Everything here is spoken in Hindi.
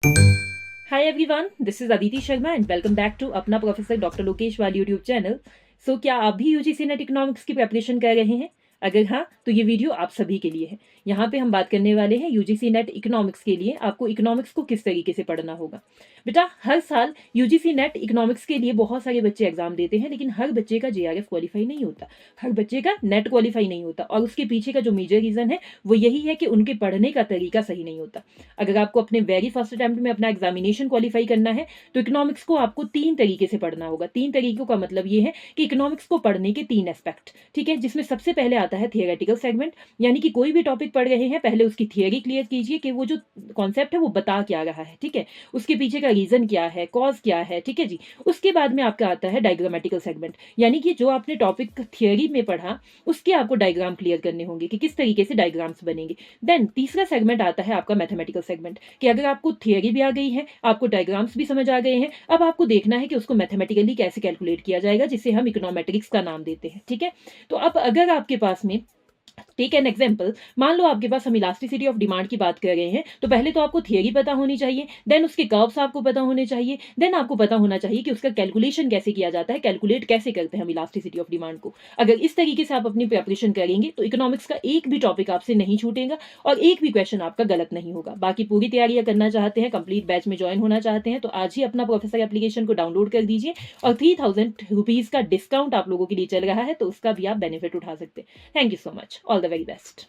Hi everyone, this is Aditi Sharma and welcome back to अपना प्रोफेसर डॉक्टर लोकेश वाली यूट्यूब चैनल। क्या आप भी यूजीसी नेट इकोनॉमिक्स की प्रिपरेशन कर रहे हैं? अगर हाँ, तो ये वीडियो आप सभी के लिए है। यहाँ पे हम बात करने वाले हैं यूजीसी नेट इकोनॉमिक्स के लिए आपको इकोनॉमिक्स को किस तरीके से पढ़ना होगा। बेटा, हर साल यूजीसी नेट इकोनॉमिक्स के लिए बहुत सारे बच्चे एग्जाम देते हैं, लेकिन हर बच्चे का जेआरएफ क्वालिफाई नहीं होता, हर बच्चे का नेट क्वालिफाई नहीं होता, और उसके पीछे का जो मेजर रीजन है वो यही है कि उनके पढ़ने का तरीका सही नहीं होता। अगर आपको अपने वेरी फर्स्ट अटेम्प्ट में अपना एग्जामिनेशन क्वालिफाई करना है तो इकोनॉमिक्स को आपको 3 तरीके से पढ़ना होगा। 3 तरीकों का मतलब ये है कि इकोनॉमिक्स को पढ़ने के 3 एस्पेक्ट, ठीक है, जिसमें सबसे पहले आता है थियोरेटिकल सेगमेंट, यानी कि कोई भी टॉपिक पढ़ रहे हैं पहले उसकी थियोरी क्लियर कीजिए कि वो जो कॉन्सेप्ट है वो बता क्या रहा है, ठीक है, उसके पीछे का रीजन क्या है, कॉज क्या है, ठीक है जी। उसके बाद में आपका आता है डायग्रामेटिकल सेगमेंट, यानी कि जो आपने टॉपिक थियोरी में पढ़ा उसके आपको डायग्राम क्लियर करने होंगे कि किस तरीके से डायग्राम्स बनेंगे। देन तीसरा सेगमेंट आता है आपका मैथमेटिकल सेगमेंट, कि अगर आपको थियोरी भी आ गई है, आपको डायग्राम्स भी समझ आ गए हैं, अब आपको देखना है कि उसको मैथमेटिकली कैसे कैलकुलेट किया जाएगा, जिसे हम इकोनॉमेट्रिक्स का नाम देते हैं, ठीक है। तो अब अगर आपके पास में टेक एन एग्जाम्पल, मान लो आपके पास हम इलास्टिसिटी ऑफ डिमांड की बात कर रहे हैं, तो पहले तो आपको थियरी पता होनी चाहिए, देन उसके कर्व्स आपको पता होने चाहिए, देन आपको पता होना चाहिए कि उसका कैलकुलेशन कैसे किया जाता है, कैलकुलेट कैसे करते हैं हम इलास्टिसिटी ऑफ डिमांड को। अगर इस तरीके से आप अपनी प्रिपरेशन करेंगे तो इकोनॉमिक्स का एक भी टॉपिक आपसे नहीं छूटेगा और एक भी क्वेश्चन आपका गलत नहीं होगा। बाकी पूरी तैयारियां करना चाहते हैं, कंप्लीट बैच में ज्वाइन होना चाहते हैं, तो आज ही अपना प्रोफेसर एप्लीकेशन को डाउनलोड कर दीजिए और 3000 रुपीज का डिस्काउंट आप लोगों के लिए चल रहा है, तो उसका भी आप बेनिफिट उठा सकते हैं। Thank you so much, all the very best.